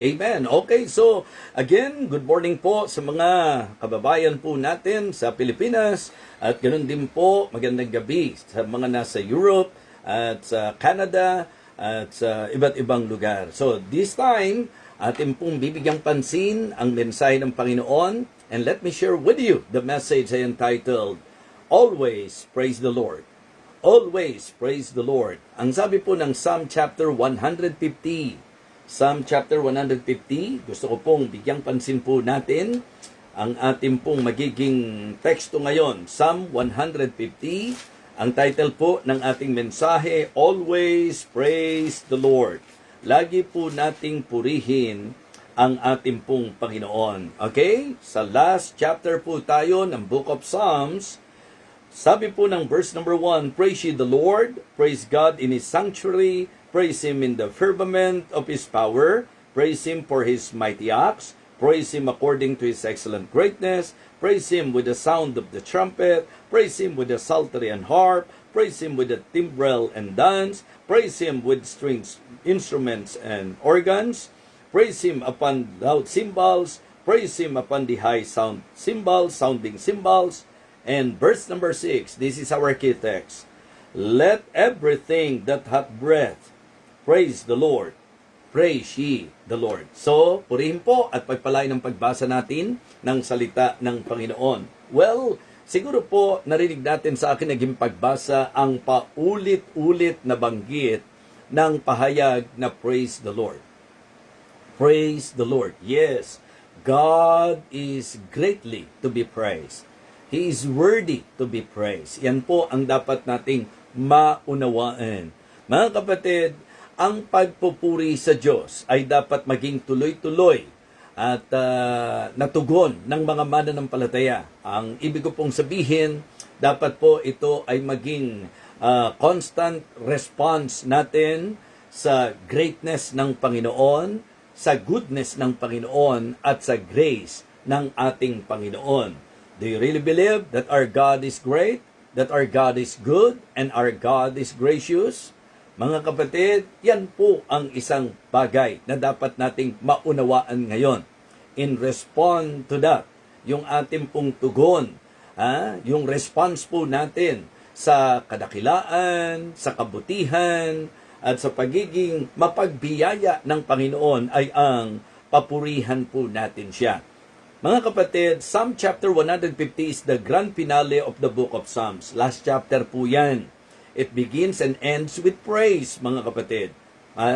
Amen. Okay, so again, good morning po sa mga kababayan po natin sa Pilipinas at ganoon din po magandang gabi sa mga nasa Europe at sa Canada at sa iba't ibang lugar. So this time, atin pong bibigyang pansin ang mensahe ng Panginoon, and let me share with you the message I entitled, Always Praise the Lord. Always praise the Lord. Ang sabi po ng Psalm chapter 150, Psalm chapter 150, gusto ko pong bigyang pansin po natin ang ating pong magiging teksto ngayon. Psalm 150, ang title po ng ating mensahe, Always Praise the Lord. Lagi po nating purihin ang ating pong Panginoon. Okay? Sa last chapter po tayo ng Book of Psalms, sabi po ng verse number 1, Praise ye the Lord, praise God in His sanctuary, praise Him in the firmament of His power, praise Him for His mighty acts, praise Him according to His excellent greatness, praise Him with the sound of the trumpet, praise Him with the psaltery and harp, praise Him with the timbrel and dance, praise Him with strings, instruments and organs, praise Him upon loud cymbals, praise Him upon the high sound cymbals, sounding cymbals. And verse number 6, this is our key text. Let everything that hath breath praise the Lord. Praise ye the Lord. So, purihin po at pagpalain ng pagbasa natin ng salita ng Panginoon. Well, siguro po narinig natin sa akin naging pagbasa ang paulit-ulit na banggit ng pahayag na praise the Lord. Praise the Lord. Yes, God is greatly to be praised. He is worthy to be praised. Yan po ang dapat nating maunawaan. Mga kapatid, ang pagpupuri sa Diyos ay dapat maging tuloy-tuloy at natugon ng mga mananampalataya. Ang ibig ko pong sabihin, dapat po ito ay maging constant response natin sa greatness ng Panginoon, sa goodness ng Panginoon, at sa grace ng ating Panginoon. Do you really believe that our God is great, that our God is good, and our God is gracious? Mga kapatid, yan po ang isang bagay na dapat nating maunawaan ngayon. In response to that, yung ating pong tugon, yung response po natin sa kadakilaan, sa kabutihan, at sa pagiging mapagbiyaya ng Panginoon ay ang papurihan po natin siya. Mga kapatid, Psalm chapter 150 is the grand finale of the book of Psalms. Last chapter po yan. It begins and ends with praise, mga kapatid.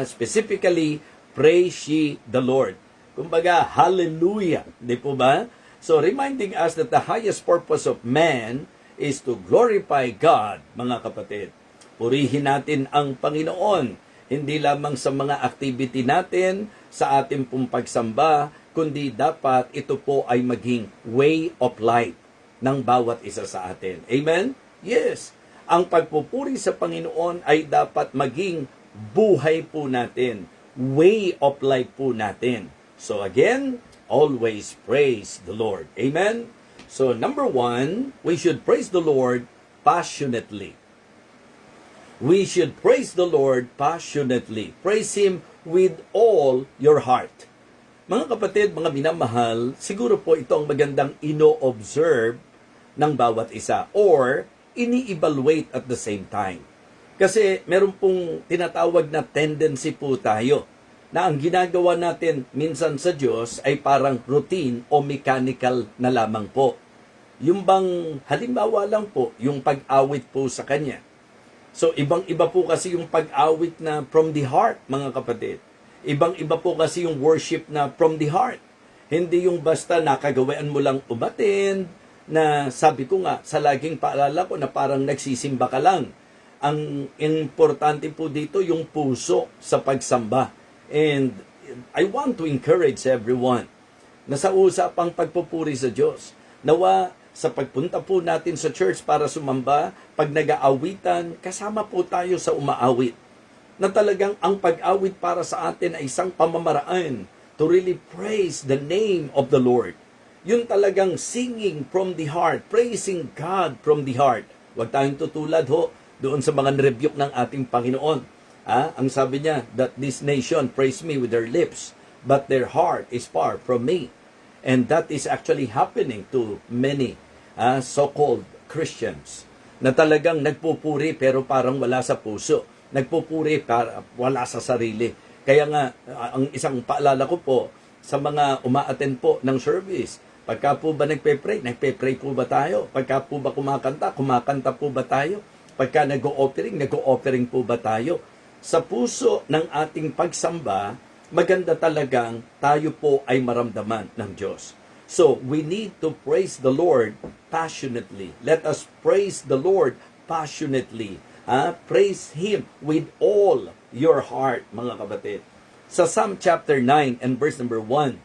Specifically, praise ye the Lord. Kumbaga, hallelujah. Di po ba? So, reminding us that the highest purpose of man is to glorify God, mga kapatid. Purihin natin ang Panginoon, hindi lamang sa mga activity natin, sa ating pong pagsamba, kundi dapat ito po ay maging way of life ng bawat isa sa atin. Amen? Yes. Ang pagpupuri sa Panginoon ay dapat maging buhay po natin, way of life po natin. So again, always praise the Lord. Amen? So number 1, we should praise the Lord passionately. We should praise the Lord passionately. Praise Him with all your heart. Mga kapatid, mga minamahal, siguro po ito ang magandang ino-observe ng bawat isa or ini-evaluate at the same time. Kasi meron pong tinatawag na tendency po tayo na ang ginagawa natin minsan sa Diyos ay parang routine o mechanical na lamang po. Yung bang halimbawa lang po, yung pag-awit po sa Kanya. So ibang-iba po kasi yung pag-awit na from the heart, mga kapatid. Ibang-iba po kasi yung worship na from the heart. Hindi yung basta nakagawaan mo lang umatin, na sabi ko nga, sa laging paalala ko na parang nagsisimba ka lang. Ang importante po dito yung puso sa pagsamba. And I want to encourage everyone na sa usapang pagpupuri sa Diyos, nawa sa pagpunta po natin sa church para sumamba, pag nag-aawitan, kasama po tayo sa umaawit. Na talagang ang pag-awit para sa atin ay isang pamamaraan to really praise the name of the Lord. Yun talagang singing from the heart, praising God from the heart. Huwag tayong tutulad doon sa mga rebuke ng ating Panginoon. Ang sabi niya, that this nation praise me with their lips, but their heart is far from me. And that is actually happening to many so-called Christians na talagang nagpupuri pero parang wala sa puso. Nagpupuri para wala sa sarili. Kaya nga, ang isang paalala ko po sa mga uma-attend po ng service, pagka po ba nagpe-pray po ba tayo? Pagka po ba kumakanta po ba tayo? Pagka nag-o-offering po ba tayo? Sa puso ng ating pagsamba, maganda talagang tayo po ay maramdaman ng Diyos. So, we need to praise the Lord passionately. Let us praise the Lord passionately. Praise Him with all your heart, mga kapatid. Sa Psalm chapter 9 and verse number 1,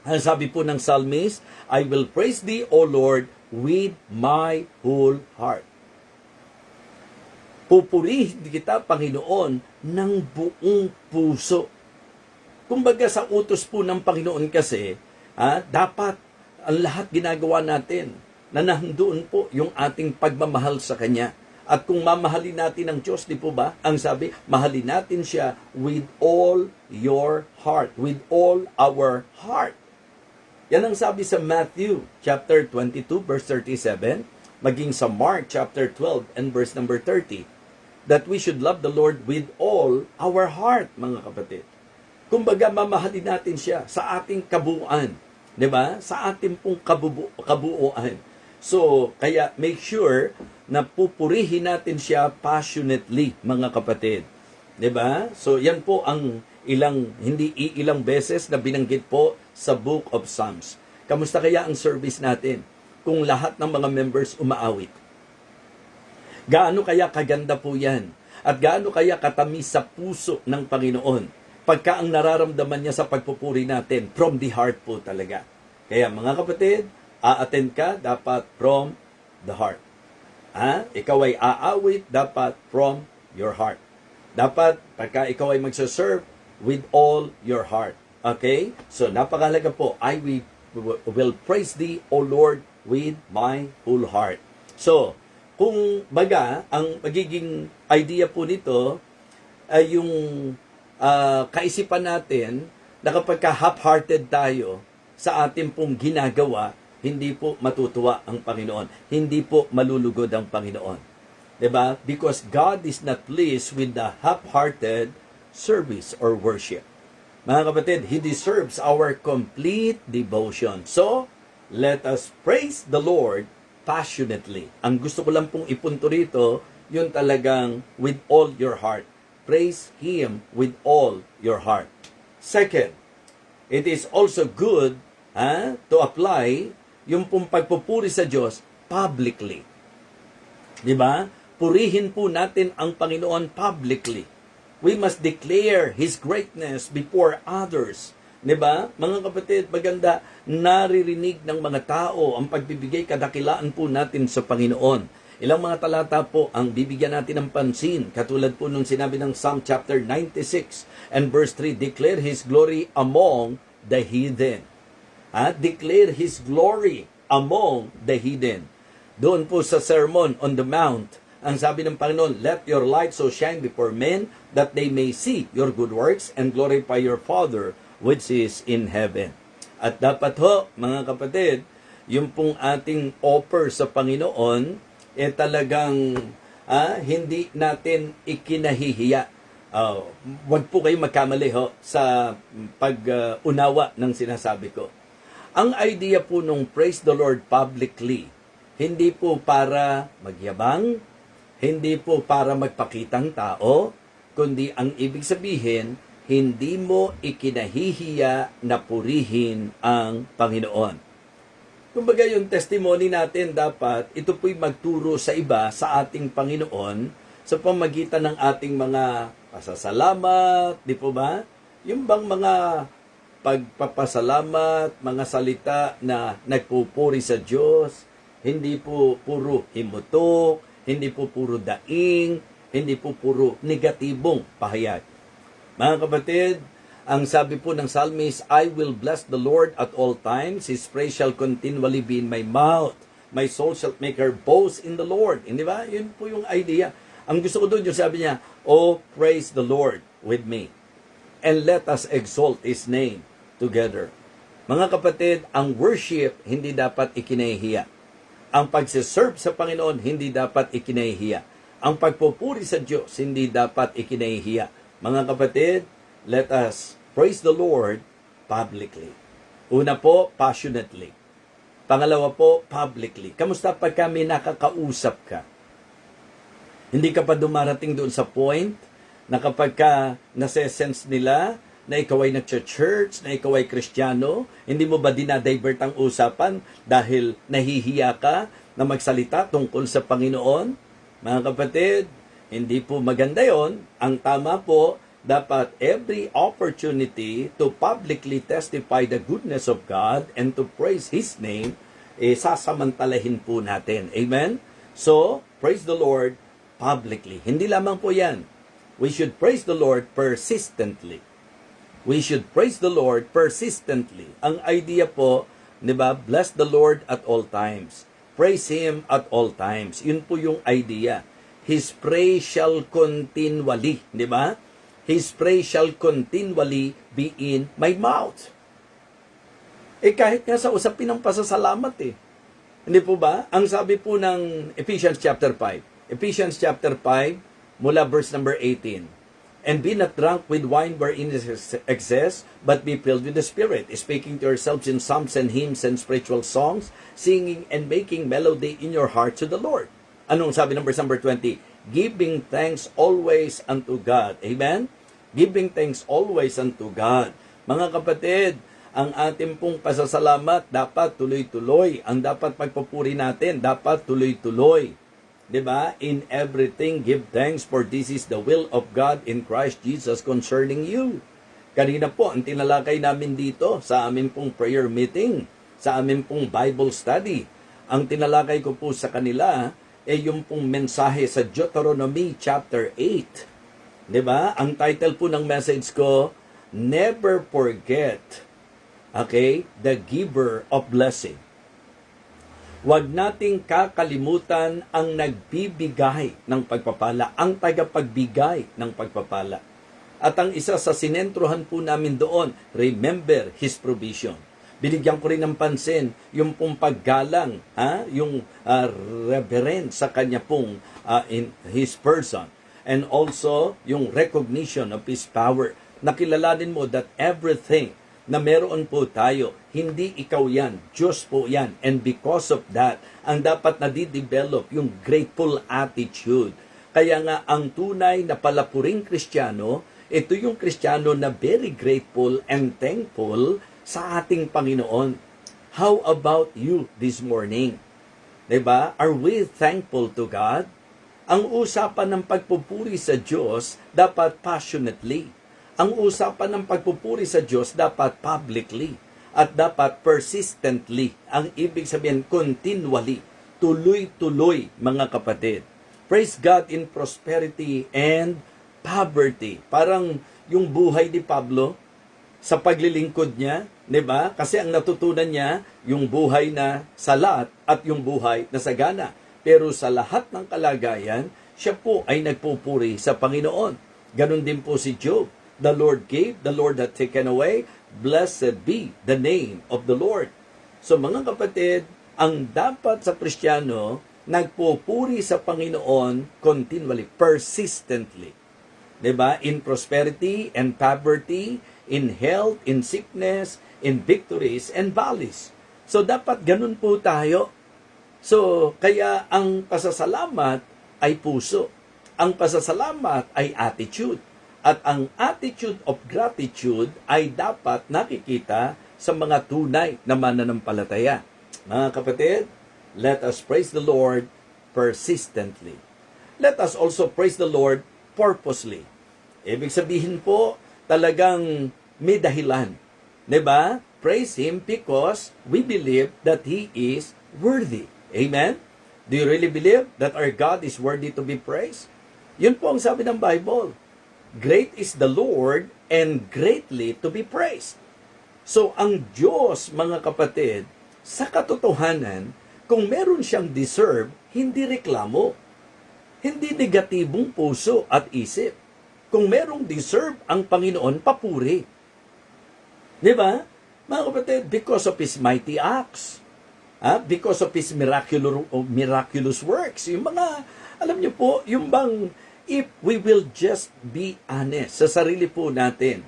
ang sabi po ng psalmist, I will praise Thee, O Lord, with my whole heart. Pupurihin kita, Panginoon, ng buong puso. Kumbaga sa utos po ng Panginoon kasi, dapat ang lahat ginagawa natin na nandoon po yung ating pagmamahal sa Kanya. At kung mamahalin natin ang Diyos, di po ba? Ang sabi, mahalin natin siya with all your heart, with all our heart. Yan ang sabi sa Matthew chapter 22 verse 37, maging sa Mark chapter 12 and verse number 30, that we should love the Lord with all our heart, mga kapatid. Kumbaga, mamahalin natin siya sa ating kabuuan. Di ba? Sa ating pong kabuuan. So, kaya make sure na pupurihin natin siya passionately, mga kapatid. Di ba? So, yan po ang hindi ilang beses na binanggit po sa Book of Psalms. Kamusta kaya ang service natin kung lahat ng mga members umaawit? Gaano kaya kaganda po yan? At gaano kaya katamis sa puso ng Panginoon? Pagka ang nararamdaman niya sa pagpupuri natin, from the heart po talaga. Kaya mga kapatid, a-attend ka, dapat from the heart. Ikaw ay aawit, dapat from your heart. Dapat, pagka ikaw ay magsaserve, with all your heart. Okay? So, napakahalaga po, I will praise Thee, O Lord, with my whole heart. So, kung baga, ang magiging idea po nito ay yung kaisipan natin na kapag half-hearted tayo sa ating pong ginagawa, hindi po matutuwa ang Panginoon. Hindi po malulugod ang Panginoon. Diba? Because God is not pleased with the half-hearted service or worship. Mga kapatid, He deserves our complete devotion. So, let us praise the Lord passionately. Ang gusto ko lang pong ipunto rito, yun talagang with all your heart. Praise Him with all your heart. Second, it is also good to apply yung pong pagpupuri sa Diyos publicly. Diba? Purihin po natin ang Panginoon publicly. We must declare His greatness before others. Diba? Mga kapatid, maganda naririnig ng mga tao ang pagbibigay kadakilaan po natin sa Panginoon. Ilang mga talata po ang bibigyan natin ng pansin. Katulad po nung sinabi ng Psalm chapter 96 and verse 3, declare His glory among the heathen. Declare His glory among the heathen. Doon po sa Sermon on the Mount, ang sabi ng Panginoon, let your light so shine before men that they may see your good works and glorify your Father which is in heaven. At dapat ho, mga kapatid, yung pong ating offer sa Panginoon, talagang hindi natin ikinahihiya. Huwag po kayo magkamali ho sa pag-unawa ng sinasabi ko. Ang idea po nung praise the Lord publicly, hindi po para magyabang, hindi po para magpakitang tao, kundi ang ibig sabihin, hindi mo ikinahihiya na purihin ang Panginoon. Kumbaga yung testimony natin dapat, ito po'y magturo sa iba sa ating Panginoon sa pamagitan ng ating mga pasasalamat, di po ba? Yung bang mga pagpapasalamat, mga salita na nagpupuri sa Diyos, hindi po puro himutok, hindi po puro daing, hindi po puro negatibong pahayag. Mga kapatid, ang sabi po ng psalmist, I will bless the Lord at all times. His praise shall continually be in my mouth. My soul shall make her boast in the Lord. Hindi ba? Yun po yung idea. Ang gusto ko doon, yung sabi niya, oh, praise the Lord with me. and let us exalt His name together. Mga kapatid, ang worship hindi dapat ikinahihiya. Ang pagsiserve sa Panginoon hindi dapat ikinahihiya. Ang pagpupuri sa Diyos hindi dapat ikinahihiya. Mga kapatid, let us praise the Lord publicly. Una po, passionately. Pangalawa po, publicly. Kamusta pag kami nakakausap ka? Hindi ka pa dumarating doon sa point na kapag ka nase-sense nila na ikaw ay nag-church, na ikaw ay Kristiyano, hindi mo ba dinadivert ang usapan dahil nahihiya ka na magsalita tungkol sa Panginoon? Mga kapatid, hindi po maganda yon. Ang tama po, dapat every opportunity to publicly testify the goodness of God and to praise His name, sasamantalahin po natin. Amen? So, praise the Lord publicly. Hindi lamang po yan. We should praise the Lord persistently. We should praise the Lord persistently. Ang idea po, di ba, bless the Lord at all times. Praise Him at all times. Yun po yung idea. His praise shall continually, di ba? His praise shall continually be in my mouth. Kahit nga sa usapin ng pasasalamat Hindi po ba? Ang sabi po ng Ephesians chapter 5. Ephesians chapter 5, mula verse number 18. And be not drunk with wine wherein is excess, but be filled with the Spirit, speaking to yourselves in psalms and hymns and spiritual songs, singing and making melody in your heart to the Lord. Anong sabi ng verse number 20? Giving thanks always unto God. Amen? Giving thanks always unto God. Mga kapatid, ang ating pong pasasalamat dapat tuloy-tuloy. Ang dapat pagpupuri natin dapat tuloy-tuloy. Diba? In everything, give thanks, for this is the will of God in Christ Jesus concerning you. Kanina po, ang tinalakay namin dito sa amin pong prayer meeting, sa amin pong Bible study. Ang tinalakay ko po sa kanila yung pong mensahe sa Deuteronomy chapter 8. Diba? Ang title po ng message ko, Never Forget, the giver of blessing. Huwag nating kakalimutan ang nagbibigay ng pagpapala, ang tagapagbigay ng pagpapala. At ang isa sa sinentrohan po namin doon, remember His provision. Binigyan ko rin ng pansin yung pong paggalang, yung reverence sa kanya pong in His person. And also yung recognition of His power. Nakilalanin mo that everything na meron po tayo, hindi ikaw yan, Diyos po yan. And because of that, ang dapat na di-develop yung grateful attitude. Kaya nga, ang tunay na palapuring Kristiyano, ito yung Kristiyano na very grateful and thankful sa ating Panginoon. How about you this morning? Diba? Are we thankful to God? Ang usapan ng pagpupuri sa Diyos, dapat passionately. Ang usapan ng pagpupuri sa Diyos dapat publicly at dapat persistently. Ang ibig sabihin, continually, tuloy-tuloy, mga kapatid. Praise God in prosperity and poverty. Parang yung buhay ni Pablo sa paglilingkod niya, di ba? Kasi ang natutunan niya, yung buhay na salat at yung buhay na sagana. Pero sa lahat ng kalagayan, siya po ay nagpupuri sa Panginoon. Ganon din po si Job. The Lord gave, the Lord hath taken away. Blessed be the name of the Lord. So mga kapatid, ang dapat sa Kristiyano, nagpupuri sa Panginoon continually, persistently. Diba? In prosperity and poverty, in health, in sickness, in victories and valleys. So dapat ganun po tayo. So kaya ang pasasalamat ay puso. Ang pasasalamat ay attitude. At ang attitude of gratitude ay dapat nakikita sa mga tunay na mananampalataya. Mga kapatid, let us praise the Lord persistently. Let us also praise the Lord purposely. Ibig sabihin po, talagang may dahilan. Diba? Praise Him because we believe that He is worthy. Amen? Do you really believe that our God is worthy to be praised? Yun po ang sabi ng Bible. Great is the Lord and greatly to be praised. So, ang Diyos, mga kapatid, sa katotohanan, kung meron siyang deserve, hindi reklamo. Hindi negatibong puso at isip. kung merong deserve ang Panginoon, papuri. Di ba? Mga kapatid, because of His mighty acts, because of His miraculous works, yung mga, alam niyo po, yung bang, if we will just be honest sa sarili po natin,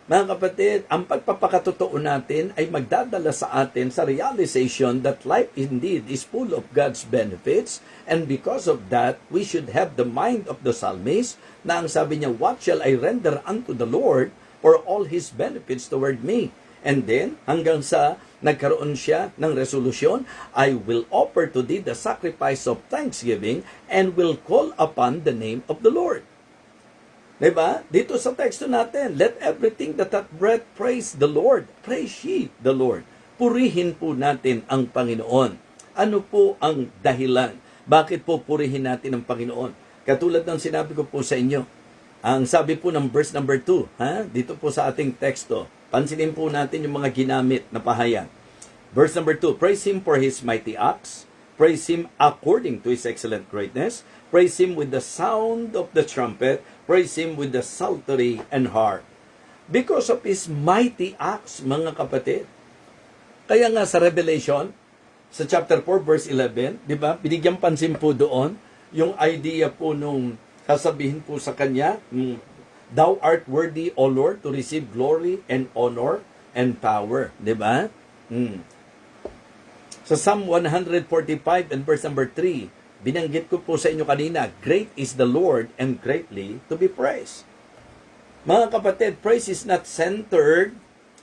mga kapatid, ang pagpapakatotoo natin ay magdadala sa atin sa realization that life indeed is full of God's benefits, and because of that, we should have the mind of the psalmist na ang sabi niya, what shall I render unto the Lord for all His benefits toward me? And then, hanggang sa nagkaroon siya ng resolusyon, I will offer to thee the sacrifice of thanksgiving and will call upon the name of the Lord. Diba? Dito sa teksto natin, let everything that hath breath praise the Lord. Praise ye the Lord. Purihin po natin ang Panginoon. Ano po ang dahilan? Bakit po purihin natin ang Panginoon? Katulad ng sinabi ko po sa inyo, ang sabi po ng verse number 2, dito po sa ating teksto, pansinin po natin yung mga ginamit na pahayag. Verse number 2, praise Him for His mighty acts. Praise Him according to His excellent greatness. Praise Him with the sound of the trumpet. Praise Him with the psaltery and harp. Because of His mighty acts, mga kapatid. Kaya nga sa Revelation, sa chapter 4, verse 11, di ba, binigyan pansin po doon, yung idea po nung sasabihin po sa Kanya, Thou art worthy, O Lord, to receive glory and honor and power. Di ba? Sa Psalm 145 and verse number 3, binanggit ko po sa inyo kanina, great is the Lord and greatly to be praised. Mga kapatid, praise is not centered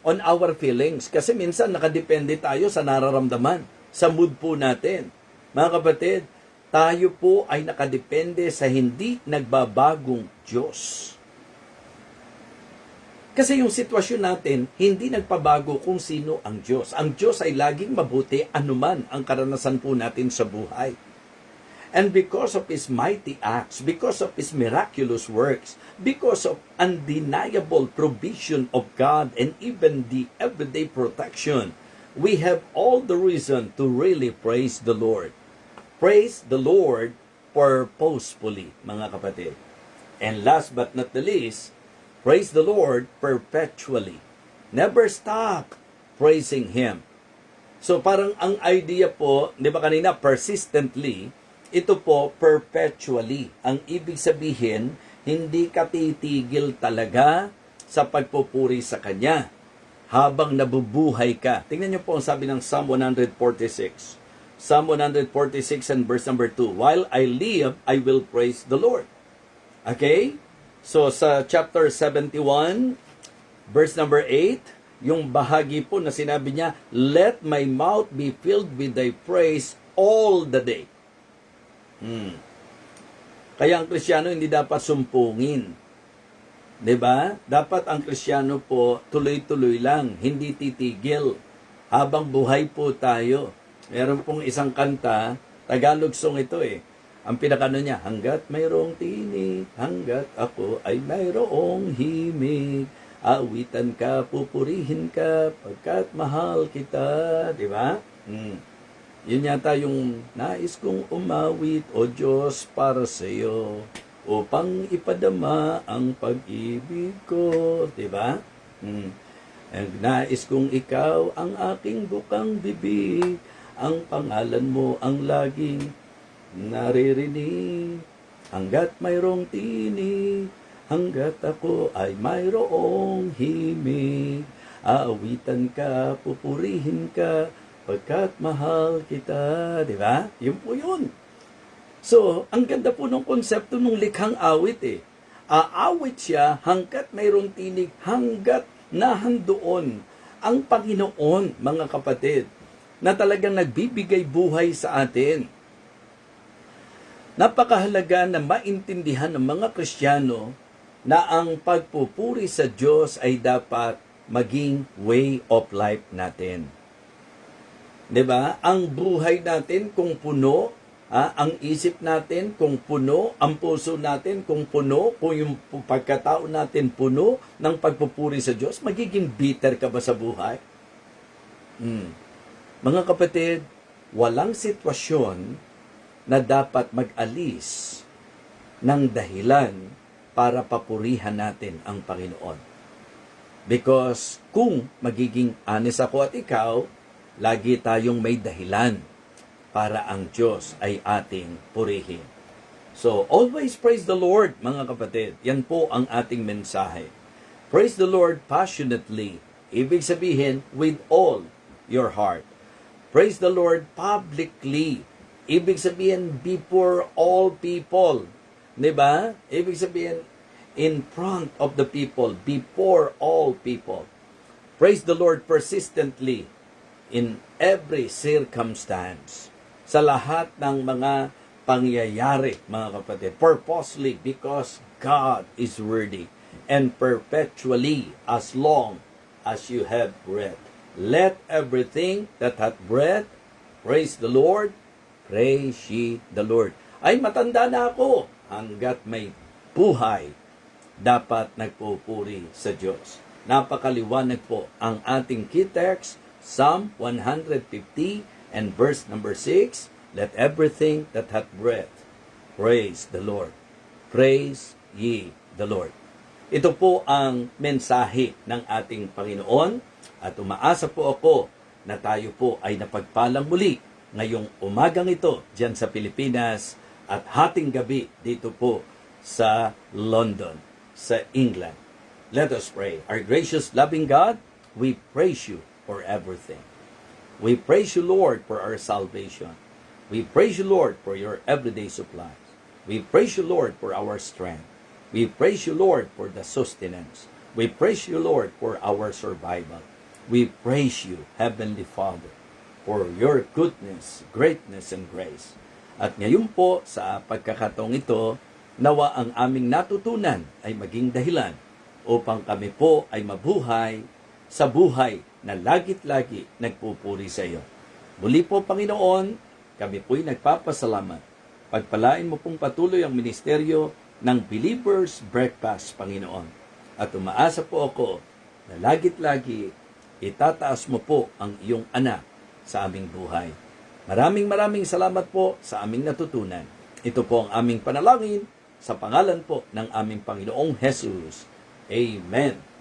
on our feelings. Kasi minsan nakadepende tayo sa nararamdaman, sa mood po natin. Mga kapatid, tayo po ay nakadepende sa hindi nagbabagong Diyos. Kasi yung sitwasyon natin, hindi nagpabago kung sino ang Diyos. Ang Diyos ay laging mabuti anuman ang karanasan po natin sa buhay. And because of His mighty acts, because of His miraculous works, because of undeniable provision of God and even the everyday protection, we have all the reason to really praise the Lord. Praise the Lord purposefully, mga kapatid. And last but not the least, praise the Lord perpetually. Never stop praising Him. So parang ang idea po, di ba kanina, persistently, ito po, perpetually. Ang ibig sabihin, hindi ka titigil talaga sa pagpupuri sa Kanya habang nabubuhay ka. Tingnan niyo po ang sabi ng Psalm 146. Psalm 146 and verse number 2. While I live, I will praise the Lord. Okay? So sa chapter 71, verse number 8, yung bahagi po na sinabi niya, let my mouth be filled with thy praise all the day. Kaya ang Kristiyano hindi dapat sumpungin. 'Di ba? Dapat ang Kristiyano po tuloy-tuloy lang, hindi titigil habang buhay po tayo. Meron pong isang kanta, Tagalog song ito Ang pinakano niya, hanggat mayroong tinig, hanggat ako ay mayroong himig, awitan ka, pupurihin ka, pagkat mahal kita, 'di ba? Yun yata yung nais kong umawit, O Diyos, para sa iyo, upang ipadama ang pag-ibig ko. Diba? Nais kong ikaw ang aking bukang bibig, ang pangalan mo ang laging naririnig. Hanggat mayroong tinig, hanggat ako ay mayroong himig, aawitan ka, pupurihin ka, pagkat mahal kita, di ba? Yun po yun. So, ang ganda po ng konsepto ng likhang awit Aawit siya hanggat mayroong tinig, hanggat nahandoon ang Panginoon, mga kapatid, na talagang nagbibigay buhay sa atin. Napakahalaga na maintindihan ng mga Kristiyano na ang pagpupuri sa Diyos ay dapat maging way of life natin. 'Di ba? Ang buhay natin kung puno, ang isip natin kung puno, ang puso natin kung puno, kung yung pagkatao natin puno ng pagpupuri sa Diyos, magiging bitter ka ba sa buhay? Mga kapatid, walang sitwasyon na dapat mag-alis ng dahilan para papurihan natin ang Panginoon. Because kung magiging honest ako at ikaw, lagi tayong may dahilan para ang Diyos ay ating purihin. So, always praise the Lord, mga kapatid. Yan po ang ating mensahe. Praise the Lord passionately. Ibig sabihin, with all your heart. Praise the Lord publicly. Ibig sabihin, before all people. Diba? Ibig sabihin, in front of the people, before all people. Praise the Lord persistently in every circumstance. Sa lahat ng mga pangyayari, mga kapatid. Purposely, because God is worthy. And perpetually, as long as you have breath. Let everything that hath breath praise the Lord. Praise ye the Lord. Ay, matanda na ako. Hanggat may buhay, dapat nagpupuri sa Diyos. Napakaliwanag po ang ating key text, Psalm 150 and verse number 6. Let everything that hath breath praise the Lord. Praise ye the Lord. Ito po ang mensahe ng ating Panginoon at umaasa po ako na tayo po ay napagpalang muli ngayong umagang ito dyan sa Pilipinas at hating gabi dito po sa London, sa England. Let us pray. Our gracious, loving God, we praise you for everything. We praise you, Lord, for our salvation. We praise you, Lord, for your everyday supplies. We praise you, Lord, for our strength. We praise you, Lord, for the sustenance. We praise you, Lord, for our survival. We praise you, Heavenly Father, for your goodness, greatness, and grace. At ngayon po, sa pagkakataong ito, nawa ang aming natutunan ay maging dahilan upang kami po ay mabuhay sa buhay na lagit-lagi nagpupuri sa iyo. Muli po, Panginoon, kami po'y nagpapasalamat. Pagpalain mo pong patuloy ang ministeryo ng Believer's Breakfast, Panginoon. At umaasa po ako na lagit-lagi itataas mo po ang iyong anak sa aming buhay. Maraming salamat po sa aming natutunan. Ito po ang aming panalangin sa pangalan po ng aming Panginoong Jesus. Amen.